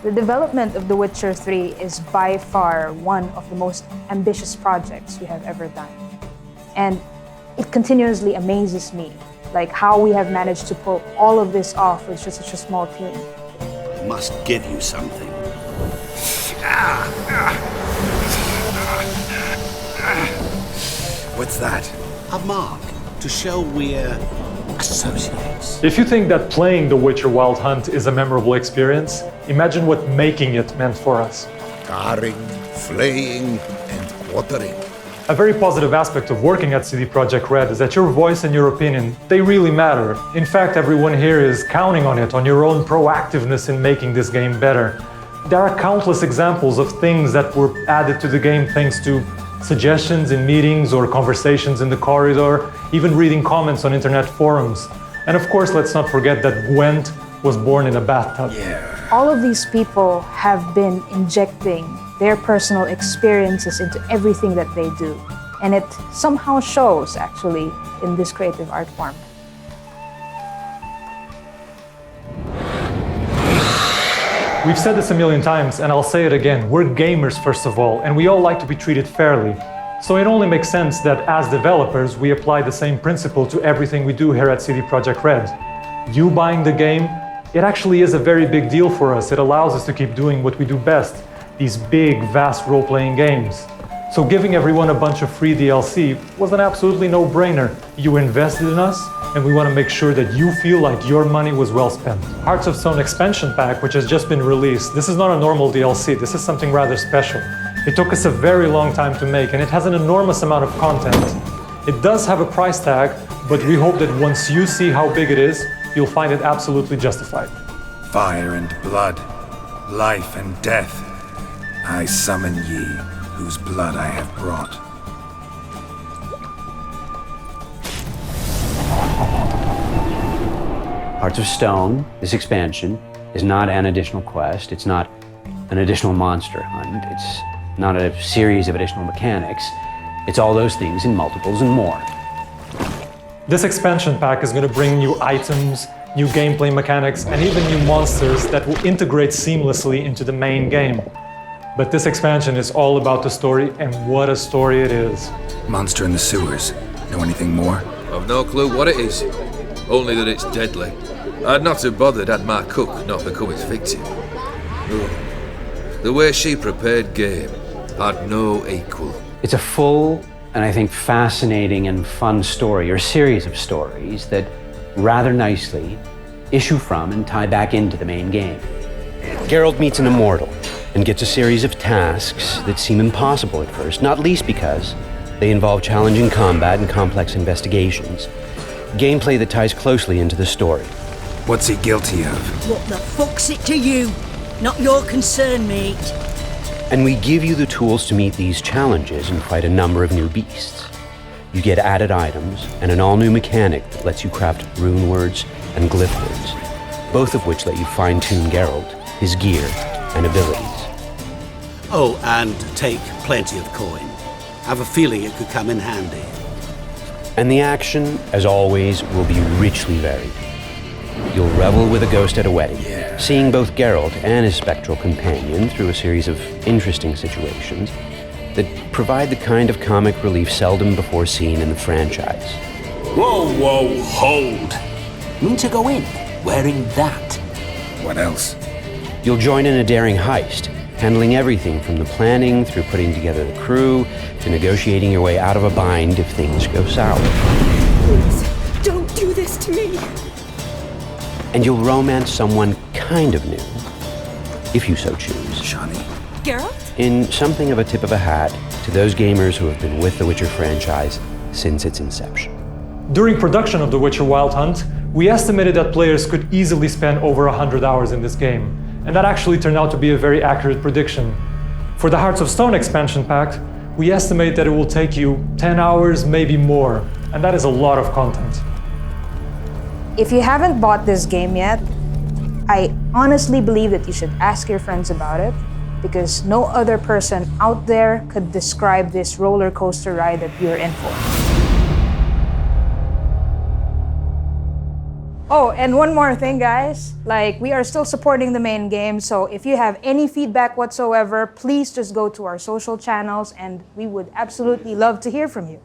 The development of The Witcher 3 is by far one of the most ambitious projects we have ever done. And it continuously amazes me, like how we have managed to pull all of this off with just such a small team. I must give you something. What's that? A mark to show we're associates. If you think that playing The Witcher Wild Hunt is a memorable experience, imagine what making it meant for us. Carring, flaying, and watering. A very positive aspect of working at CD Projekt RED is that your voice and your opinion, they really matter. In fact, everyone here is counting on it, on your own proactiveness in making this game better. There are countless examples of things that were added to the game thanks to suggestions in meetings or conversations in the corridor, even reading comments on internet forums. And of course, let's not forget that Gwent was born in a bathtub. Yeah. All of these people have been injecting their personal experiences into everything that they do. And it somehow shows, actually, in this creative art form. We've said this a million times, and I'll say it again. We're gamers, first of all, and we all like to be treated fairly. So it only makes sense that as developers, we apply the same principle to everything we do here at CD Projekt RED. You buying the game, it actually is a very big deal for us. It allows us to keep doing what we do best, these big, vast role-playing games. So giving everyone a bunch of free DLC was an absolutely no-brainer. You invested in us, and we want to make sure that you feel like your money was well spent. Hearts of Stone expansion pack, which has just been released, this is not a normal DLC, this is something rather special. It took us a very long time to make, and it has an enormous amount of content. It does have a price tag, but we hope that once you see how big it is, you'll find it absolutely justified. Fire and blood, life and death, I summon ye, whose blood I have brought. Hearts of Stone, this expansion, is not an additional quest, it's not an additional monster hunt, it's not a series of additional mechanics, it's all those things in multiples and more. This expansion pack is going to bring new items, new gameplay mechanics, and even new monsters that will integrate seamlessly into the main game. But this expansion is all about the story, and what a story it is. Monster in the sewers. Know anything more? I've no clue what it is, only that it's deadly. I'd not have bothered had my cook not become its victim. The way she prepared game had no equal. It's a full and I think fascinating and fun story, or series of stories that rather nicely issue from and tie back into the main game. Geralt meets an immortal and gets a series of tasks that seem impossible at first, not least because they involve challenging combat and complex investigations. Gameplay that ties closely into the story. What's he guilty of? What the fuck's it to you? Not your concern, mate. And we give you the tools to meet these challenges and fight a number of new beasts. You get added items and an all-new mechanic that lets you craft rune words and glyph words, both of which let you fine-tune Geralt, his gear, and abilities. Oh, and take plenty of coin. Have a feeling it could come in handy. And the action, as always, will be richly varied. You'll revel with a ghost at a wedding, seeing both Geralt and his spectral companion through a series of interesting situations that provide the kind of comic relief seldom before seen in the franchise. Whoa, hold! Mean to go in wearing that. What else? You'll join in a daring heist, handling everything from the planning through putting together the crew to negotiating your way out of a bind if things go sour. Please, don't do this to me. And you'll romance someone kind of new, if you so choose. Johnny. Geralt? In something of a tip of a hat to those gamers who have been with the Witcher franchise since its inception. During production of The Witcher Wild Hunt, we estimated that players could easily spend over 100 hours in this game, and that actually turned out to be a very accurate prediction. For the Hearts of Stone expansion pack, we estimate that it will take you 10 hours, maybe more, and that is a lot of content. If you haven't bought this game yet, I honestly believe that you should ask your friends about it, because no other person out there could describe this roller coaster ride that you're in for. Oh, and one more thing, guys. Like, we are still supporting the main game, so if you have any feedback whatsoever, please just go to our social channels, and we would absolutely love to hear from you.